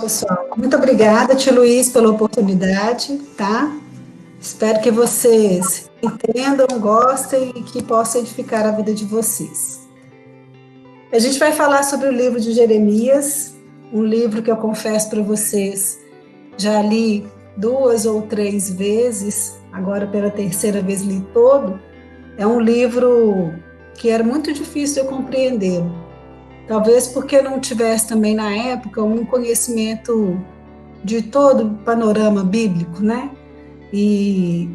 Pessoal, muito obrigada, Tio Luiz, pela oportunidade, tá? Espero que vocês entendam, gostem e que possa edificar a vida de vocês. A gente vai falar sobre o livro de Jeremias, um livro que eu confesso para vocês, já li 2 ou 3 vezes, agora pela terceira vez li todo. É um livro que era muito difícil eu compreendê-lo. Talvez porque não tivesse também na época um conhecimento de todo o panorama bíblico, né? E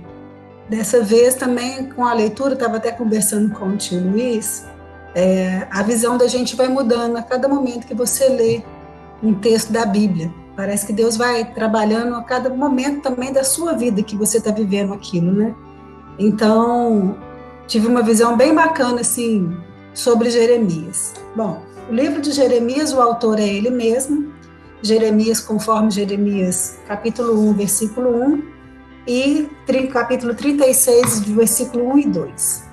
dessa vez também com a leitura, estava até conversando com o tio Luiz, a visão da gente vai mudando a cada momento que você lê um texto da Bíblia. Parece que Deus vai trabalhando a cada momento também da sua vida que você está vivendo aquilo, né? Então, tive uma visão bem bacana, assim, sobre Jeremias. Bom, o livro de Jeremias, o autor é ele mesmo, Jeremias, conforme Jeremias, capítulo 1, versículo 1, e capítulo 36, de versículo 1 e 2.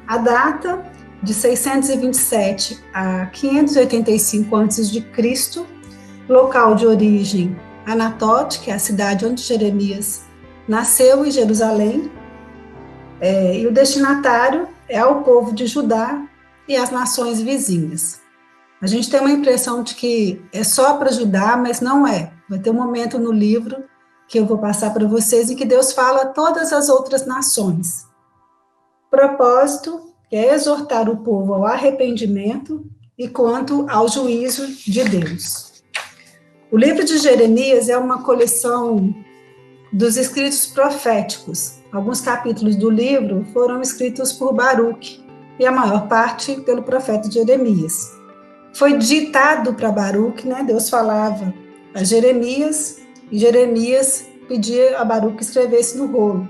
A data, de 627 a 585 a.C., local de origem, Anatote, que é a cidade onde Jeremias nasceu, em Jerusalém, e o destinatário é o povo de Judá e as nações vizinhas. A gente tem uma impressão de que é só para Judá, mas não é. Vai ter um momento no livro que eu vou passar para vocês em que Deus fala a todas as outras nações. O propósito é exortar o povo ao arrependimento e quanto ao juízo de Deus. O livro de Jeremias é uma coleção dos escritos proféticos. Alguns capítulos do livro foram escritos por Baruque e a maior parte pelo profeta Jeremias. Foi ditado para Baruque, né? Deus falava a Jeremias e Jeremias pedia a Baruque que escrevesse no rolo.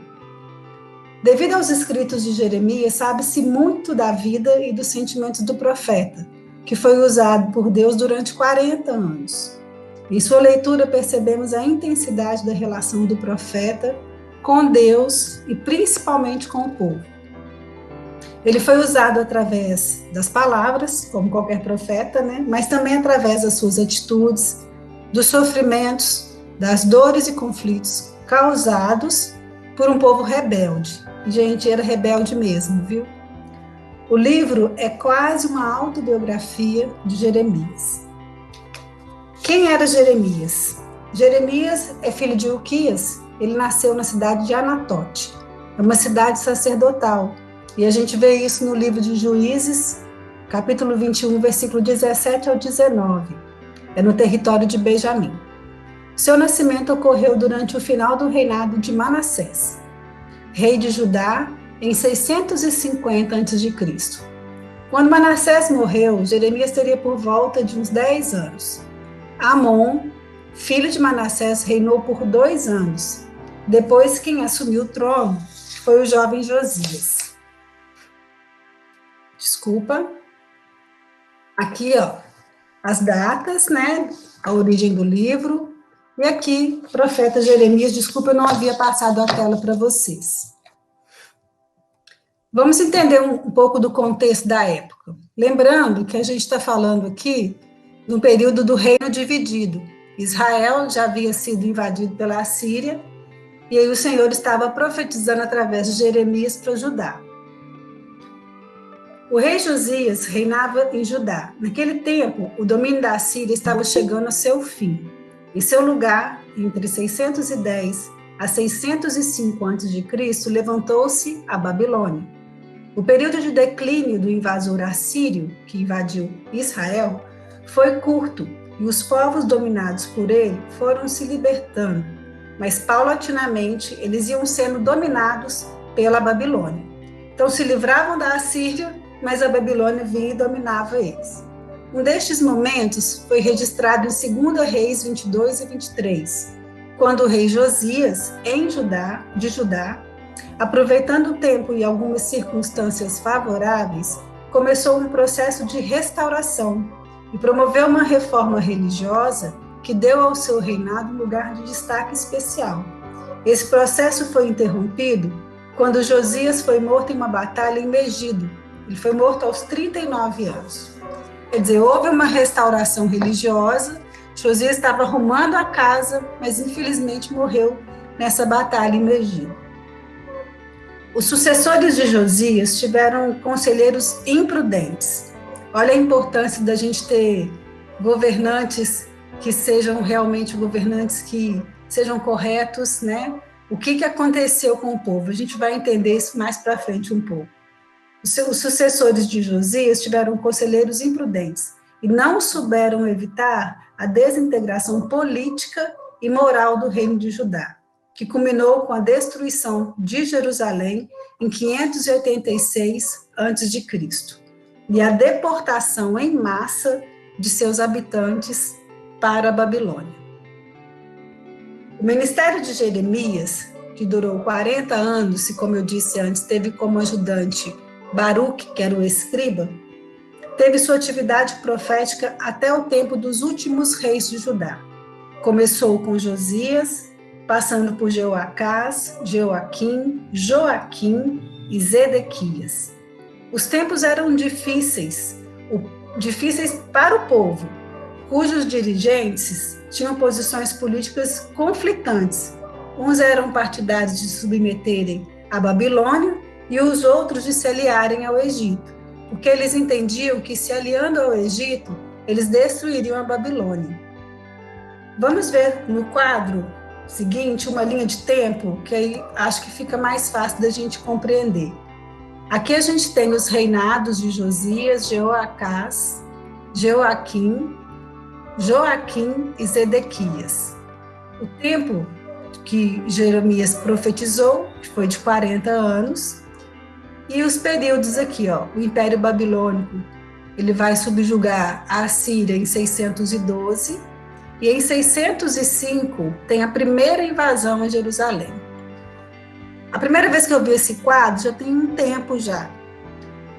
Devido aos escritos de Jeremias, sabe-se muito da vida e dos sentimentos do profeta, que foi usado por Deus durante 40 anos. Em sua leitura, percebemos a intensidade da relação do profeta com Deus e principalmente com o povo. Ele foi usado através das palavras, como qualquer profeta, né? Mas também através das suas atitudes, dos sofrimentos, das dores e conflitos causados por um povo rebelde. Gente, era rebelde mesmo, viu? O livro é quase uma autobiografia de Jeremias. Quem era Jeremias? Jeremias é filho de Uquias, ele nasceu na cidade de Anatote, é uma cidade sacerdotal, e a gente vê isso no livro de Juízes, capítulo 21, versículo 17 ao 19, é no território de Benjamim. Seu nascimento ocorreu durante o final do reinado de Manassés, rei de Judá, em 650 a.C. Quando Manassés morreu, Jeremias teria por volta de uns 10 anos. Amon, filho de Manassés, reinou por 2 anos. Depois, quem assumiu o trono foi o jovem Josias. Desculpa. Aqui, ó, as datas, né? A origem do livro. E aqui, profeta Jeremias. Desculpa, eu não havia passado a tela para vocês. Vamos entender um pouco do contexto da época. Lembrando que a gente está falando aqui no período do reino dividido. Israel já havia sido invadido pela Assíria, e aí o Senhor estava profetizando através de Jeremias para Judá. O rei Josias reinava em Judá. Naquele tempo, o domínio da Assíria estava chegando ao seu fim. Em seu lugar, entre 610 a 605 a.C., levantou-se a Babilônia. O período de declínio do invasor assírio, que invadiu Israel, foi curto, e os povos dominados por ele foram se libertando, mas paulatinamente eles iam sendo dominados pela Babilônia. Então se livravam da Assíria, mas a Babilônia vinha e dominava eles. Um destes momentos foi registrado em 2 Reis 22 e 23, quando o rei Josias, de Judá, aproveitando o tempo e algumas circunstâncias favoráveis, começou um processo de restauração e promoveu uma reforma religiosa que deu ao seu reinado um lugar de destaque especial. Esse processo foi interrompido quando Josias foi morto em uma batalha em Megido. Ele foi morto aos 39 anos. Quer dizer, houve uma restauração religiosa, Josias estava arrumando a casa, mas infelizmente morreu nessa batalha em Megiddo. Os sucessores de Josias tiveram conselheiros imprudentes. Olha a importância da gente ter governantes que sejam realmente governantes que sejam corretos, né? O que aconteceu com o povo? A gente vai entender isso mais para frente um pouco. Os sucessores de Josias tiveram conselheiros imprudentes e não souberam evitar a desintegração política e moral do reino de Judá, que culminou com a destruição de Jerusalém em 586 a.C. e a deportação em massa de seus habitantes para a Babilônia. O ministério de Jeremias, que durou 40 anos, e como eu disse antes, teve como ajudante Baruque, que era o escriba, teve sua atividade profética até o tempo dos últimos reis de Judá. Começou com Josias, passando por Jeoacás, Joaquim, Joaquim e Zedequias. Os tempos eram difíceis para o povo, cujos dirigentes tinham posições políticas conflitantes. Uns eram partidários de submeterem a Babilônia e os outros de se aliarem ao Egito, porque eles entendiam que, se aliando ao Egito, eles destruiriam a Babilônia. Vamos ver no quadro seguinte uma linha de tempo, que aí acho que fica mais fácil da gente compreender. Aqui a gente tem os reinados de Josias, Jeoacás, Joaquim, Joaquim e Zedequias. O tempo que Jeremias profetizou foi de 40 anos, e os períodos aqui, o Império Babilônico, ele vai subjugar a Assíria em 612, e em 605 tem a primeira invasão a Jerusalém. A primeira vez que eu vi esse quadro já tem um tempo já,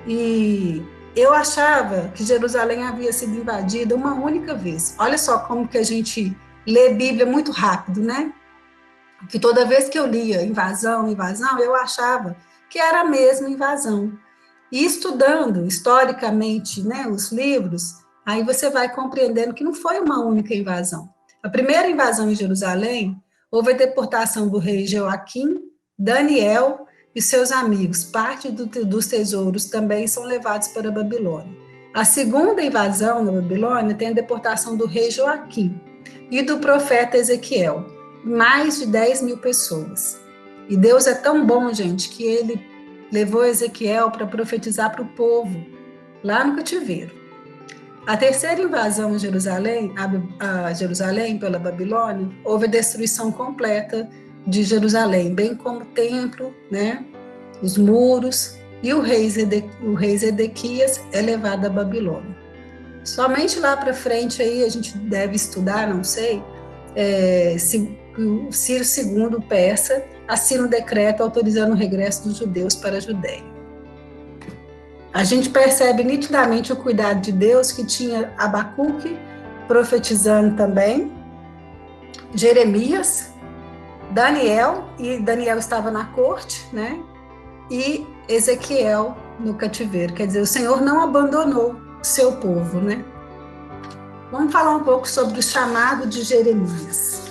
e eu achava que Jerusalém havia sido invadida uma única vez. Olha só como que a gente lê Bíblia muito rápido, né? Que toda vez que eu lia invasão, eu achava que era a mesma invasão. E estudando historicamente, né, os livros, aí você vai compreendendo que não foi uma única invasão. A primeira invasão em Jerusalém, houve a deportação do rei Joaquim, Daniel e seus amigos. Parte dos tesouros também são levados para a Babilônia. A segunda invasão na Babilônia tem a deportação do rei Joaquim e do profeta Ezequiel. Mais de 10 mil pessoas. E Deus é tão bom, gente, que ele levou Ezequiel para profetizar para o povo, lá no cativeiro. A terceira invasão a Jerusalém pela Babilônia, houve a destruição completa de Jerusalém, bem como o templo, né, os muros, e o rei Zedequias é levado à Babilônia. Somente lá para frente aí a gente deve estudar, não sei, o Ciro II, persa, assina um decreto autorizando o regresso dos judeus para a Judéia. A gente percebe nitidamente o cuidado de Deus, que tinha Abacuque profetizando também, Jeremias, Daniel, e Daniel estava na corte, né? E Ezequiel no cativeiro. Quer dizer, o Senhor não abandonou o seu povo, né? Vamos falar um pouco sobre o chamado de Jeremias.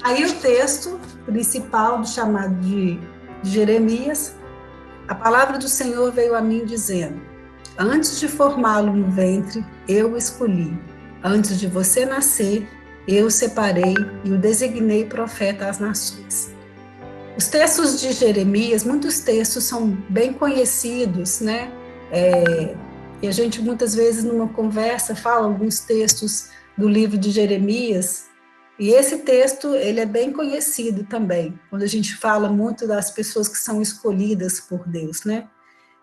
Aí o texto principal do chamado de Jeremias, a palavra do Senhor veio a mim dizendo: antes de formá-lo no ventre, eu o escolhi. Antes de você nascer, eu o separei e o designei profeta às nações. Os textos de Jeremias, muitos textos são bem conhecidos, né? E a gente muitas vezes numa conversa fala alguns textos do livro de Jeremias, e esse texto ele é bem conhecido também, quando a gente fala muito das pessoas que são escolhidas por Deus, né?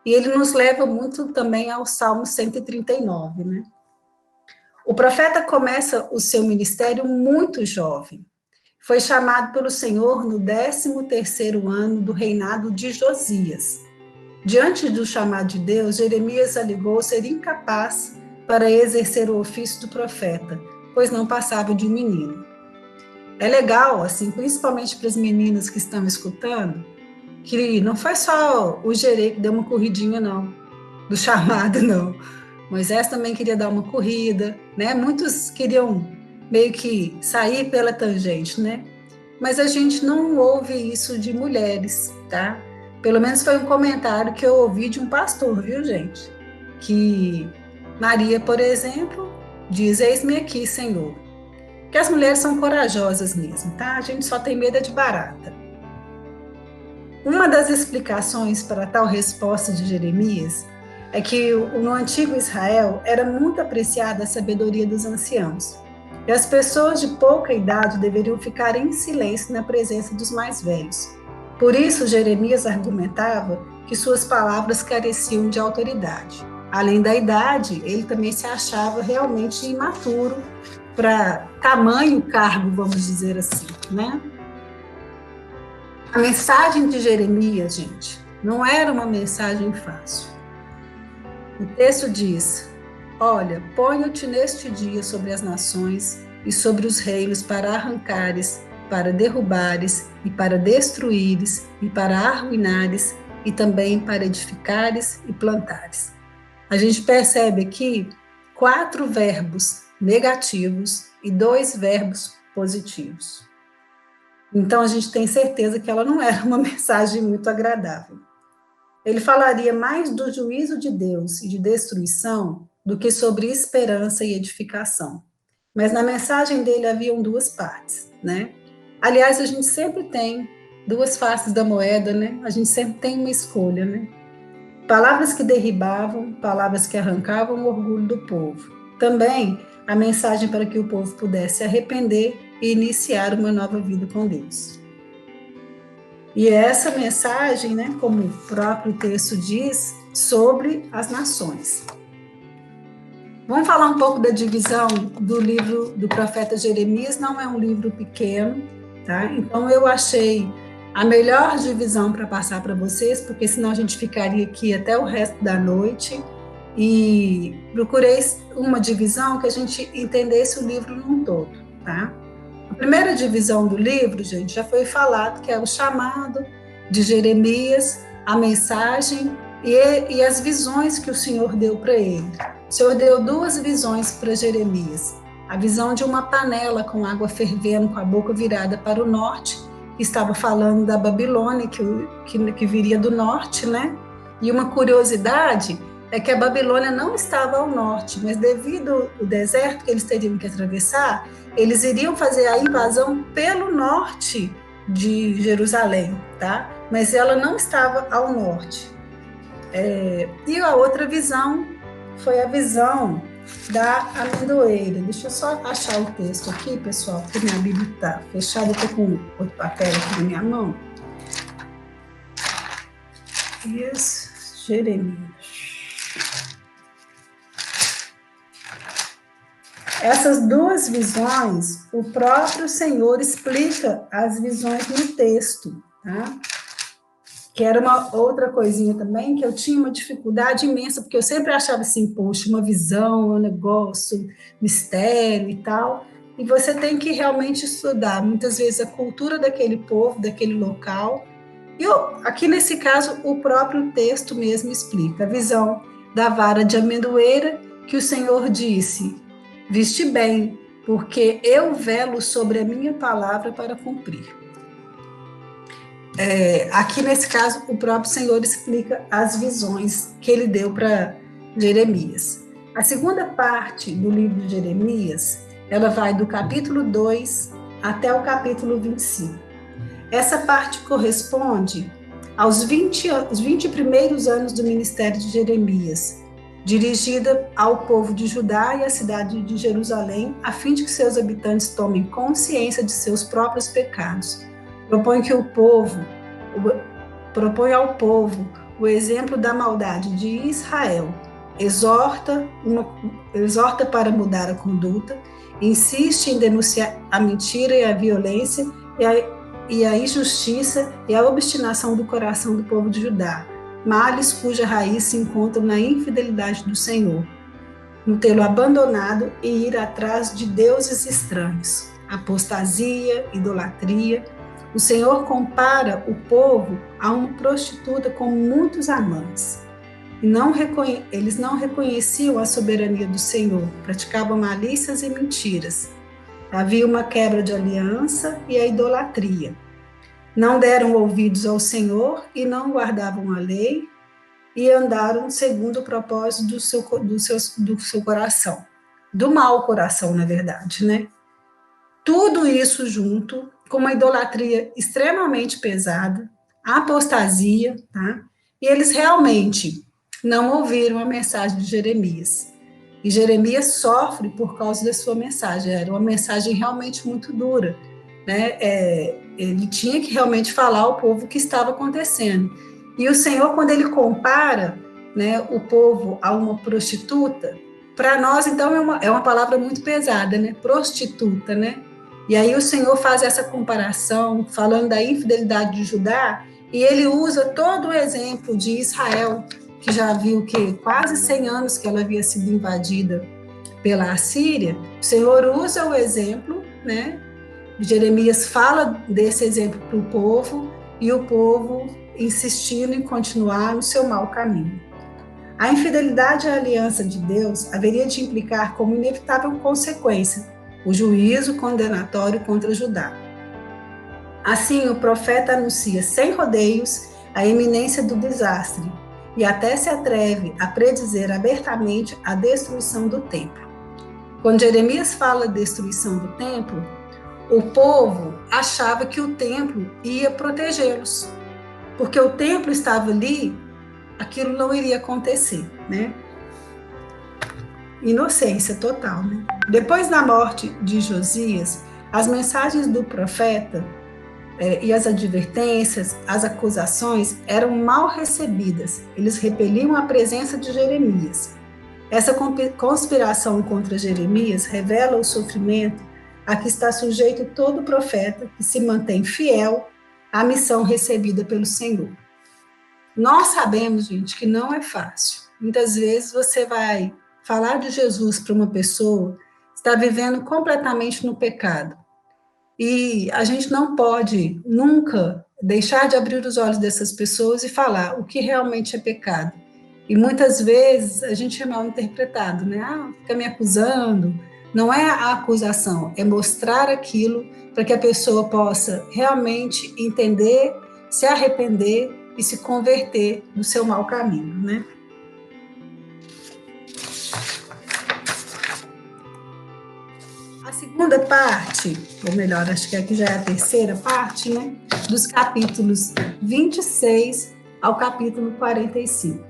E ele nos leva muito também ao Salmo 139, né? O profeta começa o seu ministério muito jovem. Foi chamado pelo Senhor no 13º ano do reinado de Josias. Diante do chamado de Deus, Jeremias alegou ser incapaz para exercer o ofício do profeta, pois não passava de um menino. É legal, assim, principalmente para as meninas que estão escutando, que não foi só o Jerê que deu uma corridinha, não, do chamado, não. Moisés também queria dar uma corrida, né? Muitos queriam meio que sair pela tangente, né? Mas a gente não ouve isso de mulheres, tá? Pelo menos foi um comentário que eu ouvi de um pastor, viu, gente? Que Maria, por exemplo, diz: Eis-me aqui, Senhor. Que as mulheres são corajosas mesmo, tá? A gente só tem medo de barata. Uma das explicações para tal resposta de Jeremias é que no antigo Israel era muito apreciada a sabedoria dos anciãos. E as pessoas de pouca idade deveriam ficar em silêncio na presença dos mais velhos. Por isso, Jeremias argumentava que suas palavras careciam de autoridade. Além da idade, ele também se achava realmente imaturo para tamanho cargo, vamos dizer assim, né? A mensagem de Jeremias, gente, não era uma mensagem fácil. O texto diz: Olha, ponho-te neste dia sobre as nações e sobre os reinos para arrancares, para derrubares e para destruíres e para arruinares e também para edificares e plantares. A gente percebe aqui 4 verbos negativos e 2 verbos positivos. Então a gente tem certeza que ela não era uma mensagem muito agradável. Ele falaria mais do juízo de Deus e de destruição do que sobre esperança e edificação. Mas na mensagem dele haviam 2 partes, né? Aliás, a gente sempre tem 2 faces da moeda, né? A gente sempre tem uma escolha, né? Palavras que derribavam, palavras que arrancavam o orgulho do povo. Também a mensagem para que o povo pudesse se arrepender e iniciar uma nova vida com Deus. E essa mensagem, né, como o próprio texto diz, sobre as nações. Vamos falar um pouco da divisão do livro do profeta Jeremias. Não é um livro pequeno, tá? Então eu achei a melhor divisão para passar para vocês, porque senão a gente ficaria aqui até o resto da noite, e procurei uma divisão que a gente entendesse o livro num todo, tá? A primeira divisão do livro, gente, já foi falado, que é o chamado de Jeremias, a mensagem e as visões que o Senhor deu para ele. O Senhor deu 2 visões para Jeremias. A visão de uma panela com água fervendo, com a boca virada para o norte, que estava falando da Babilônia, que viria do norte, né? E uma curiosidade é que a Babilônia não estava ao norte, mas devido ao deserto que eles teriam que atravessar, eles iriam fazer a invasão pelo norte de Jerusalém, tá? Mas ela não estava ao norte. E a outra visão foi a visão da amendoeira. Deixa eu só achar o texto aqui, pessoal, porque minha Bíblia está fechada, eu estou com outro papel aqui na minha mão. Isso, Jeremias. Essas 2 visões, o próprio Senhor explica as visões no texto, tá? Que era uma outra coisinha também, que eu tinha uma dificuldade imensa, porque eu sempre achava assim, poxa, uma visão, um negócio, mistério e tal, e você tem que realmente estudar, muitas vezes, a cultura daquele povo, daquele local, e aqui nesse caso, o próprio texto mesmo explica, a visão da vara de amendoeira, que o Senhor disse: Viste bem, porque eu velo sobre a minha palavra para cumprir. Aqui nesse caso, o próprio Senhor explica as visões que ele deu para Jeremias. A segunda parte do livro de Jeremias, ela vai do capítulo 2 até o capítulo 25. Essa parte corresponde aos 20 primeiros anos do ministério de Jeremias, dirigida ao povo de Judá e à cidade de Jerusalém, a fim de que seus habitantes tomem consciência de seus próprios pecados. Propõe ao povo o exemplo da maldade de Israel, exorta para mudar a conduta, insiste em denunciar a mentira e a violência e a injustiça e a obstinação do coração do povo de Judá, males cuja raiz se encontra na infidelidade do Senhor, no tê-lo abandonado e ir atrás de deuses estranhos, apostasia, idolatria. O Senhor compara o povo a uma prostituta com muitos amantes. Eles não reconheciam a soberania do Senhor, praticavam malícias e mentiras. Havia uma quebra de aliança e a idolatria. Não deram ouvidos ao Senhor e não guardavam a lei e andaram segundo o propósito do seu coração. Do mau coração, na verdade, né? Tudo isso junto com uma idolatria extremamente pesada, apostasia, tá? E eles realmente não ouviram a mensagem de Jeremias. E Jeremias sofre por causa da sua mensagem. Era uma mensagem realmente muito dura, né? Ele tinha que realmente falar ao povo o que estava acontecendo. E o Senhor, quando ele compara, né, o povo a uma prostituta, para nós, então, é uma palavra muito pesada, né? Prostituta, né? E aí o Senhor faz essa comparação, falando da infidelidade de Judá, e ele usa todo o exemplo de Israel, que já viu que quase 100 anos que ela havia sido invadida pela Assíria. O Senhor usa o exemplo, né? Jeremias fala desse exemplo para o povo, e o povo insistindo em continuar no seu mau caminho. A infidelidade à aliança de Deus haveria de implicar como inevitável consequência o juízo condenatório contra Judá. Assim, o profeta anuncia sem rodeios a iminência do desastre e até se atreve a predizer abertamente a destruição do templo. Quando Jeremias fala destruição do templo, o povo achava que o templo ia protegê-los, porque o templo estava ali, aquilo não iria acontecer, né? Inocência total, né? Depois da morte de Josias, as mensagens do profeta e as advertências, as acusações eram mal recebidas. Eles repeliam a presença de Jeremias. Essa conspiração contra Jeremias revela o sofrimento a que está sujeito todo profeta que se mantém fiel à missão recebida pelo Senhor. Nós sabemos, gente, que não é fácil. Muitas vezes você vai falar de Jesus para uma pessoa que está vivendo completamente no pecado. E a gente não pode nunca deixar de abrir os olhos dessas pessoas e falar o que realmente é pecado. E muitas vezes a gente é mal interpretado, né? Fica me acusando. Não é a acusação, é mostrar aquilo para que a pessoa possa realmente entender, se arrepender e se converter no seu mau caminho, né? A segunda parte, ou melhor, acho que aqui já é a terceira parte, né? Dos capítulos 26 ao capítulo 45.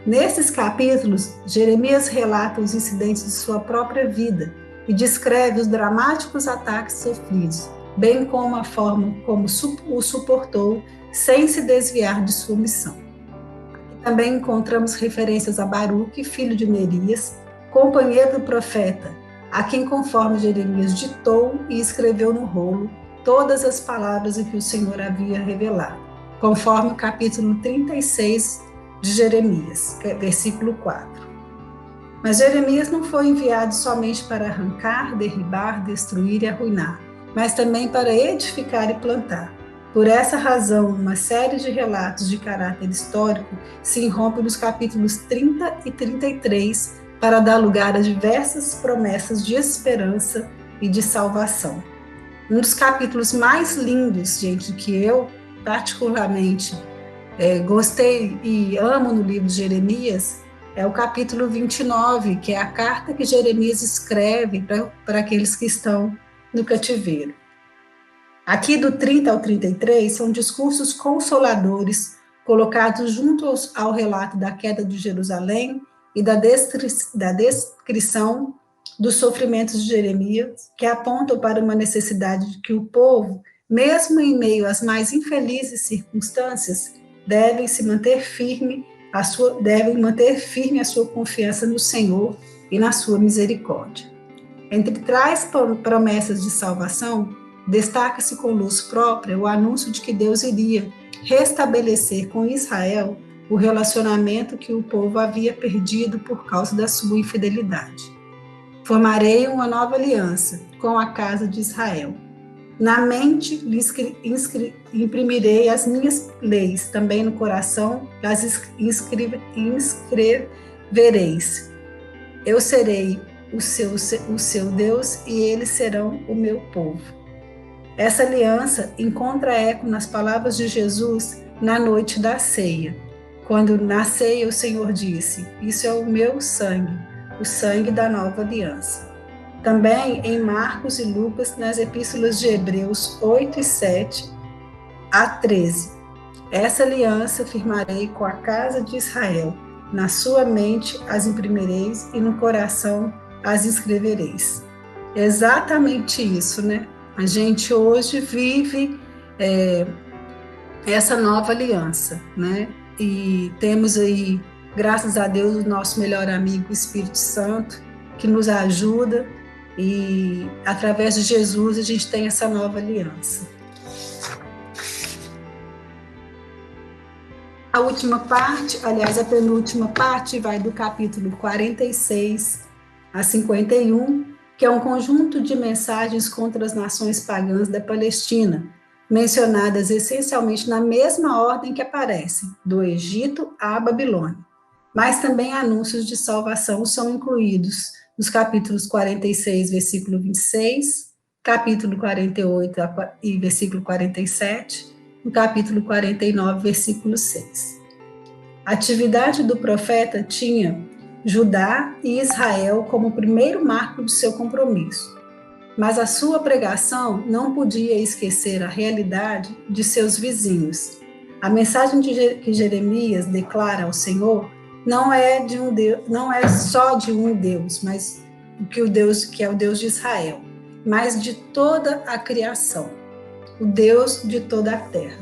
Nesses capítulos, Jeremias relata os incidentes de sua própria vida e descreve os dramáticos ataques sofridos, bem como a forma como o suportou sem se desviar de sua missão. Aqui também encontramos referências a Baruque, filho de Nerias, companheiro do profeta, a quem, conforme Jeremias ditou e escreveu no rolo todas as palavras em que o Senhor havia revelado, conforme o capítulo 36 de Jeremias, versículo 4. Mas Jeremias não foi enviado somente para arrancar, derribar, destruir e arruinar, mas também para edificar e plantar. Por essa razão, uma série de relatos de caráter histórico se irrompe nos capítulos 30 e 33 para dar lugar a diversas promessas de esperança e de salvação. Um dos capítulos mais lindos, gente, que eu particularmente gostei e amo no livro de Jeremias, é o capítulo 29, que é a carta que Jeremias escreve para aqueles que estão no cativeiro. Aqui do 30 ao 33 são discursos consoladores colocados junto ao relato da queda de Jerusalém e da descrição dos sofrimentos de Jeremias, que apontam para uma necessidade de que o povo, mesmo em meio às mais infelizes circunstâncias, devem manter firme a sua confiança no Senhor e na sua misericórdia. Entre tais promessas de salvação, destaca-se com luz própria o anúncio de que Deus iria restabelecer com Israel o relacionamento que o povo havia perdido por causa da sua infidelidade. Formarei uma nova aliança com a casa de Israel. Na mente lhes imprimirei as minhas leis, também no coração as inscrevereis. Eu serei o seu Deus, e eles serão o meu povo. Essa aliança encontra eco nas palavras de Jesus na noite da ceia, quando na ceia o Senhor disse: "Isso é o meu sangue, o sangue da nova aliança". Também em Marcos e Lucas, nas epístolas de Hebreus 8 e 7 a 13. Essa aliança firmarei com a casa de Israel. Na sua mente as imprimireis e no coração as escrevereis. Exatamente isso, né? A gente hoje vive essa nova aliança, né? E temos aí, graças a Deus, o nosso melhor amigo, o Espírito Santo, que nos ajuda, e através de Jesus a gente tem essa nova aliança. A última parte, aliás, a penúltima parte, vai do capítulo 46 a 51, que é um conjunto de mensagens contra as nações pagãs da Palestina, mencionadas essencialmente na mesma ordem que aparecem, do Egito à Babilônia. Mas também anúncios de salvação são incluídos nos capítulos 46, versículo 26, capítulo 48 e versículo 47, no capítulo 49, versículo 6. A atividade do profeta tinha Judá e Israel como primeiro marco do seu compromisso, mas a sua pregação não podia esquecer a realidade de seus vizinhos. A mensagem que Jeremias declara ao Senhor não é de um Deus, não é só de um Deus, mas que é o Deus de Israel, mas de toda a criação, o Deus de toda a terra.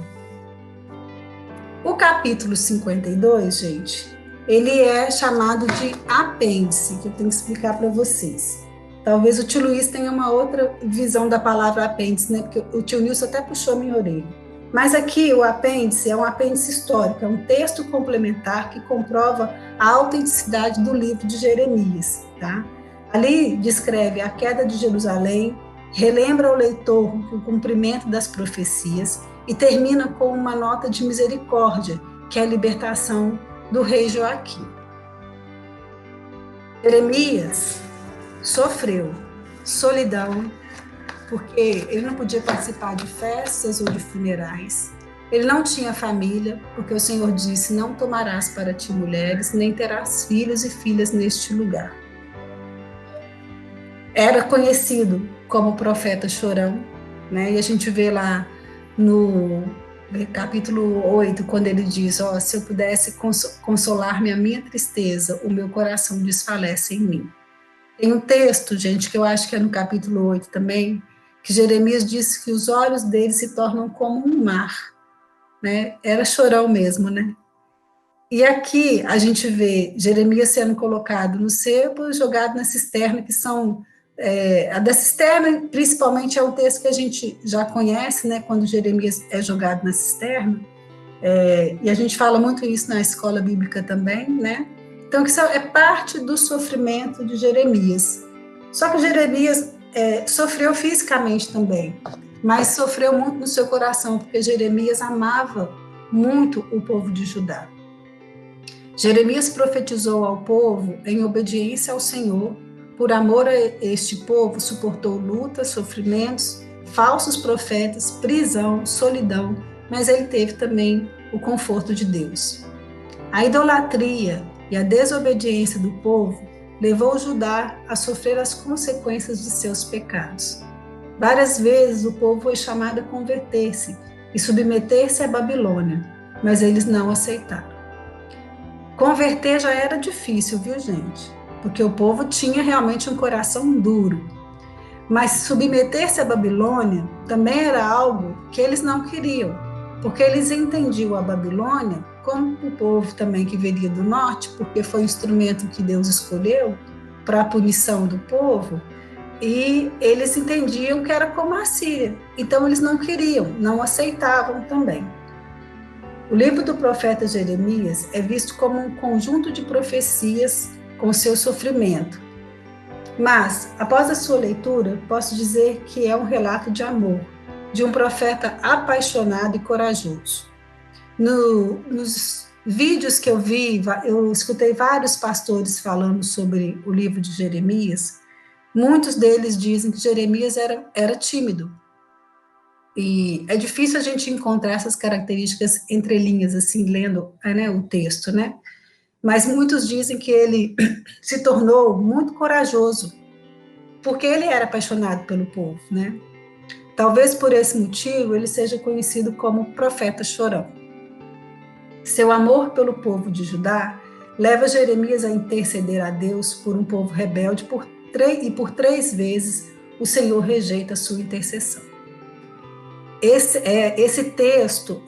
O capítulo 52, gente, ele é chamado de apêndice, que eu tenho que explicar para vocês. Talvez o tio Luiz tenha uma outra visão da palavra apêndice, né? Porque o tio Nilson até puxou minha orelha. Mas aqui o apêndice é um apêndice histórico, é um texto complementar que comprova a autenticidade do livro de Jeremias, tá? Ali descreve a queda de Jerusalém, relembra ao leitor o cumprimento das profecias e termina com uma nota de misericórdia, que é a libertação do rei Joaquim. Jeremias sofreu solidão, porque ele não podia participar de festas ou de funerais. Ele não tinha família, porque o Senhor disse: "Não tomarás para ti mulheres, nem terás filhos e filhas neste lugar". Era conhecido como profeta chorão, né? E a gente vê lá no capítulo 8, quando ele diz: "Ó, se eu pudesse consolar-me a minha tristeza, o meu coração desfalece em mim". Tem um texto, gente, que eu acho que é no capítulo 8 também, que Jeremias disse que os olhos dele se tornam como um mar, né? Era chorão mesmo, né? E aqui a gente vê Jeremias sendo colocado no sebo e jogado na cisterna, que são... a da cisterna, principalmente, é um texto que a gente já conhece, né? Quando Jeremias é jogado na cisterna, e a gente fala muito isso na escola bíblica também, né? Então, isso é parte do sofrimento de Jeremias. Só que Jeremias sofreu fisicamente também, mas sofreu muito no seu coração, porque Jeremias amava muito o povo de Judá. Jeremias profetizou ao povo em obediência ao Senhor. Por amor a este povo, suportou lutas, sofrimentos, falsos profetas, prisão, solidão, mas ele teve também o conforto de Deus. A idolatria e a desobediência do povo levou Judá a sofrer as consequências de seus pecados. Várias vezes o povo foi chamado a converter-se e submeter-se à Babilônia, mas eles não aceitaram. Converter já era difícil, viu, gente? Porque o povo tinha realmente um coração duro. Mas submeter-se à Babilônia também era algo que eles não queriam, porque eles entendiam a Babilônia como o povo também que viria do norte, porque foi o instrumento que Deus escolheu para a punição do povo, e eles entendiam que era como a Síria. Então eles não queriam, não aceitavam também. O livro do profeta Jeremias é visto como um conjunto de profecias com seu sofrimento. Mas, após a sua leitura, posso dizer que é um relato de amor, de um profeta apaixonado e corajoso. vídeos que eu vi, eu escutei vários pastores falando sobre o livro de Jeremias. Muitos deles dizem que Jeremias era tímido. E é difícil a gente encontrar essas características entre linhas, assim, lendo, né, o texto, né? Mas muitos dizem que ele se tornou muito corajoso, porque ele era apaixonado pelo povo, né? Talvez por esse motivo ele seja conhecido como profeta chorão. Seu amor pelo povo de Judá leva Jeremias a interceder a Deus por um povo rebelde e por 3 vezes o Senhor rejeita sua intercessão. Esse texto,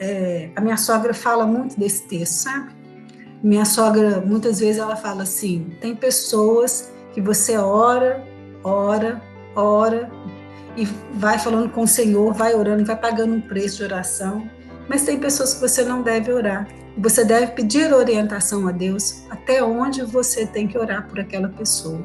a minha sogra fala muito desse texto, sabe? Minha sogra, muitas vezes, ela fala assim, tem pessoas que você ora, ora, ora, e vai falando com o Senhor, vai orando, vai pagando um preço de oração, mas tem pessoas que você não deve orar. Você deve pedir orientação a Deus até onde você tem que orar por aquela pessoa.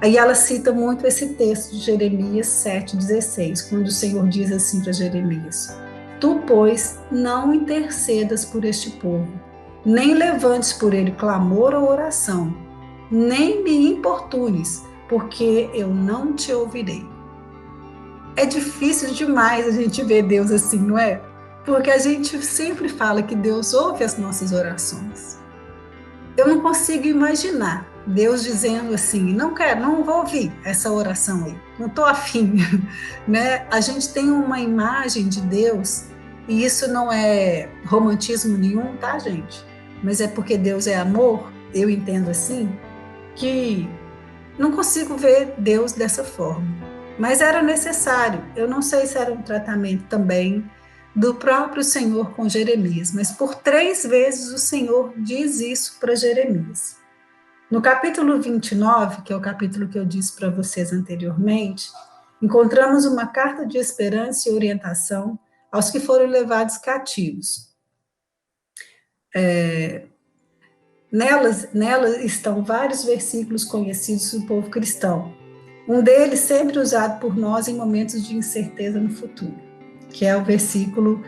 Aí ela cita muito esse texto de Jeremias 7,16, quando o Senhor diz assim para Jeremias: Tu, pois, não intercedas por este povo, nem levantes por ele clamor ou oração, nem me importunes, porque eu não te ouvirei. É difícil demais a gente ver Deus assim, não é? Porque a gente sempre fala que Deus ouve as nossas orações. Eu não consigo imaginar Deus dizendo assim, não quero, não vou ouvir essa oração aí, não estou afim, né? A gente tem uma imagem de Deus, e isso não é romantismo nenhum, tá, gente? Mas é porque Deus é amor, eu entendo assim, que não consigo ver Deus dessa forma. Mas era necessário, eu não sei se era um tratamento também do próprio Senhor com Jeremias, mas por 3 vezes o Senhor diz isso para Jeremias. No capítulo 29, que é o capítulo que eu disse para vocês anteriormente, encontramos uma carta de esperança e orientação aos que foram levados cativos. Nelas estão vários versículos conhecidos do povo cristão. Um deles sempre usado por nós em momentos de incerteza no futuro, que é o versículo,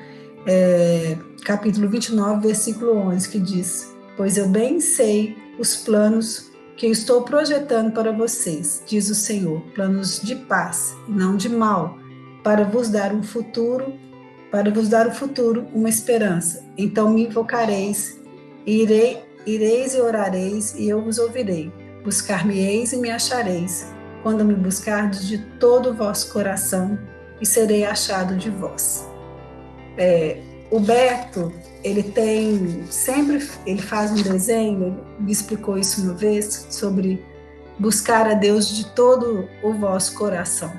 capítulo 29, versículo 11, que diz: Pois eu bem sei os planos que eu estou projetando para vocês, diz o Senhor, planos de paz, não de mal, para vos dar um futuro, uma esperança. Então me invocareis, ireis e orareis, e eu vos ouvirei. Buscar-me-eis e me achareis, quando me buscardes de todo o vosso coração, e serei achado de vós. O Beto, ele faz um desenho, ele me explicou isso uma vez, sobre buscar a Deus de todo o vosso coração.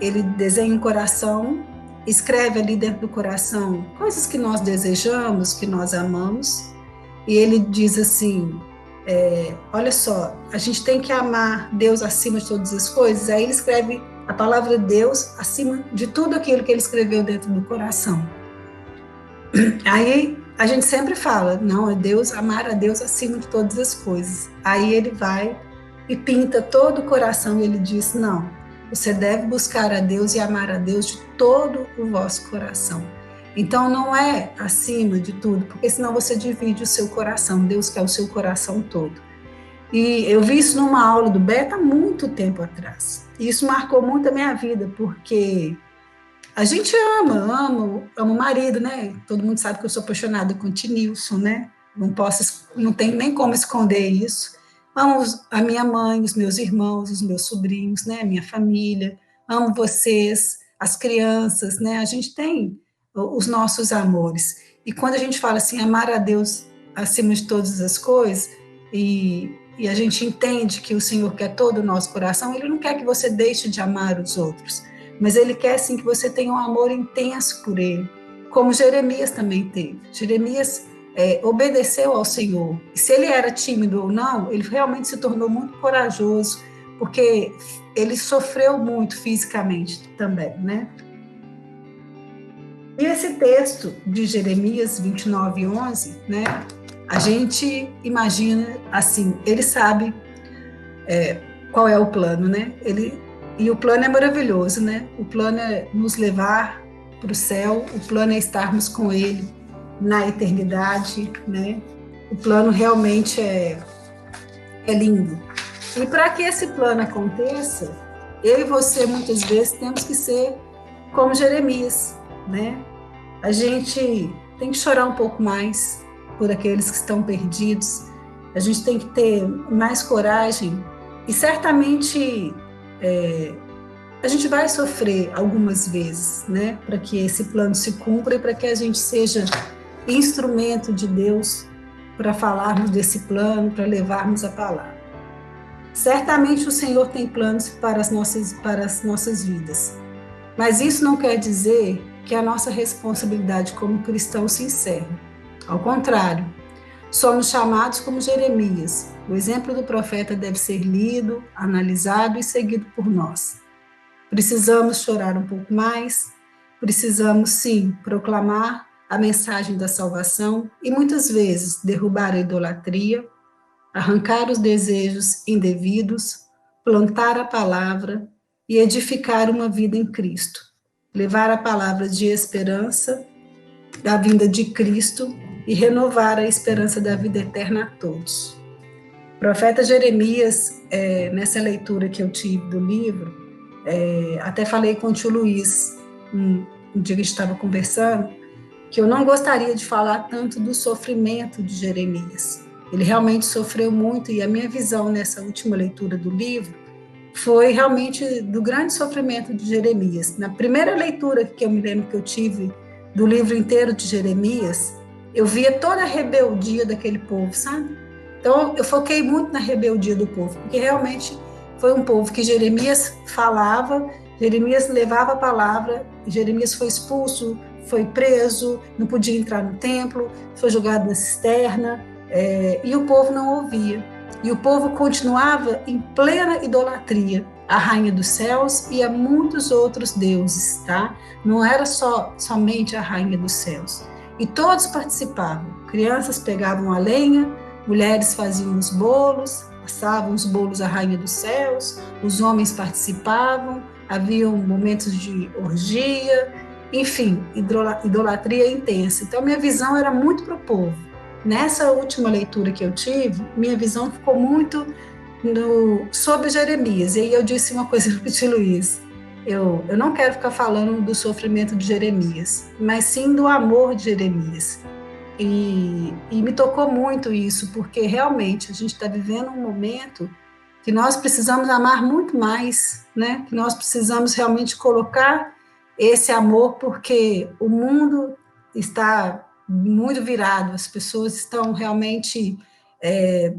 Ele desenha um coração, escreve ali dentro do coração coisas que nós desejamos, que nós amamos, e ele diz assim, olha só, a gente tem que amar Deus acima de todas as coisas. Aí ele escreve a palavra Deus acima de tudo aquilo que ele escreveu dentro do coração. Aí a gente sempre fala, não, é Deus, amar a Deus acima de todas as coisas. Aí ele vai e pinta todo o coração e ele diz, não, você deve buscar a Deus e amar a Deus de todo o vosso coração. Então não é acima de tudo, porque senão você divide o seu coração, Deus quer o seu coração todo. E eu vi isso numa aula do Beto há muito tempo atrás. E isso marcou muito a minha vida, porque a gente ama o marido, né? Todo mundo sabe que eu sou apaixonada com o Tinilson, né? Não tem nem como esconder isso. Amo a minha mãe, os meus irmãos, os meus sobrinhos, né? Minha família. Amo vocês, as crianças, né? A gente tem os nossos amores. E quando a gente fala assim, amar a Deus acima de todas as coisas, e a gente entende que o Senhor quer todo o nosso coração, Ele não quer que você deixe de amar os outros, mas Ele quer sim que você tenha um amor intenso por Ele, como Jeremias também teve. Jeremias obedeceu ao Senhor, e se ele era tímido ou não, ele realmente se tornou muito corajoso, porque ele sofreu muito fisicamente também, né? E esse texto de Jeremias 29:11, né? A gente imagina assim, ele sabe qual é o plano, né? E o plano é maravilhoso, né? O plano é nos levar para o céu, o plano é estarmos com Ele na eternidade, né? O plano realmente é lindo. E para que esse plano aconteça, eu e você, muitas vezes, temos que ser como Jeremias, né? A gente tem que chorar um pouco mais por aqueles que estão perdidos, a gente tem que ter mais coragem e certamente a gente vai sofrer algumas vezes, né? Para que esse plano se cumpra e para que a gente seja instrumento de Deus para falarmos desse plano, para levarmos a palavra. Certamente o Senhor tem planos para as nossas vidas, mas isso não quer dizer que a nossa responsabilidade como cristãos se encerra. Ao contrário, somos chamados como Jeremias. O exemplo do profeta deve ser lido, analisado e seguido por nós. Precisamos chorar um pouco mais, precisamos sim proclamar a mensagem da salvação e muitas vezes derrubar a idolatria, arrancar os desejos indevidos, plantar a palavra e edificar uma vida em Cristo. Levar a palavra de esperança da vinda de Cristo e renovar a esperança da vida eterna a todos. O profeta Jeremias, nessa leitura que eu tive do livro, até falei com o tio Luiz, um dia que a gente estava conversando, que eu não gostaria de falar tanto do sofrimento de Jeremias. Ele realmente sofreu muito, e a minha visão nessa última leitura do livro foi realmente do grande sofrimento de Jeremias. Na primeira leitura que eu me lembro que eu tive do livro inteiro de Jeremias, eu via toda a rebeldia daquele povo, sabe? Então, eu foquei muito na rebeldia do povo, porque realmente foi um povo que Jeremias falava, Jeremias levava a palavra, Jeremias foi expulso, foi preso, não podia entrar no templo, foi jogado na cisterna, e o povo não ouvia. E o povo continuava em plena idolatria à Rainha dos Céus e a muitos outros deuses, tá? Não era somente a Rainha dos Céus. E todos participavam. Crianças pegavam a lenha, mulheres faziam os bolos, passavam os bolos à Rainha dos Céus, os homens participavam, haviam momentos de orgia, enfim, idolatria intensa. Então, minha visão era muito para o povo. Nessa última leitura que eu tive, minha visão ficou muito sobre Jeremias. E aí eu disse uma coisa para o tio Luiz: eu não quero ficar falando do sofrimento de Jeremias, mas sim do amor de Jeremias. E me tocou muito isso, porque realmente a gente está vivendo um momento que nós precisamos amar muito mais, né? Que nós precisamos realmente colocar esse amor, porque o mundo está muito virado, as pessoas estão realmente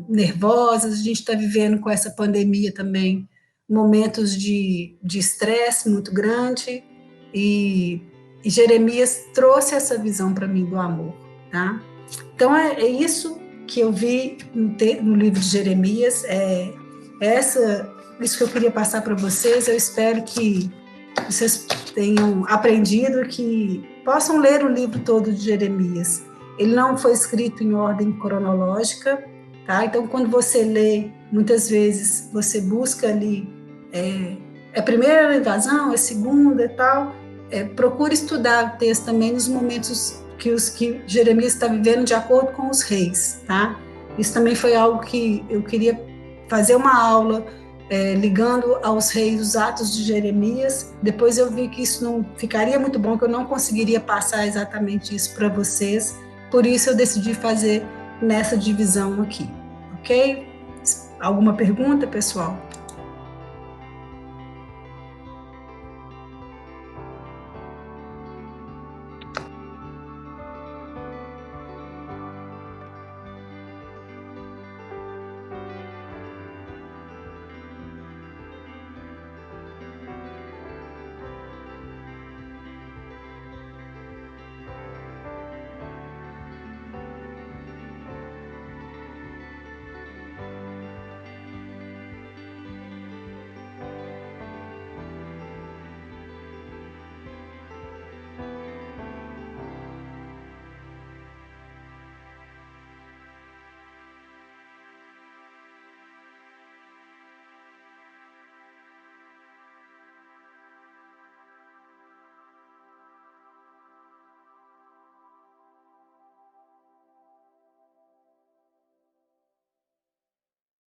nervosas, a gente está vivendo com essa pandemia também momentos de estresse muito grande, e Jeremias trouxe essa visão para mim do amor, tá? Então é isso que eu vi no livro de Jeremias, isso que eu queria passar para vocês. Eu espero que vocês tenham aprendido, que possam ler o livro todo de Jeremias. Ele não foi escrito em ordem cronológica, tá? Então, quando você lê, muitas vezes você busca ali, a primeira invasão, a segunda e tal, procure estudar o texto também nos momentos que Jeremias está vivendo de acordo com os reis, tá? Isso também foi algo que eu queria fazer uma aula, ligando aos reis os atos de Jeremias. Depois eu vi que isso não ficaria muito bom, que eu não conseguiria passar exatamente isso para vocês, por isso eu decidi fazer nessa divisão aqui, ok? Alguma pergunta, pessoal?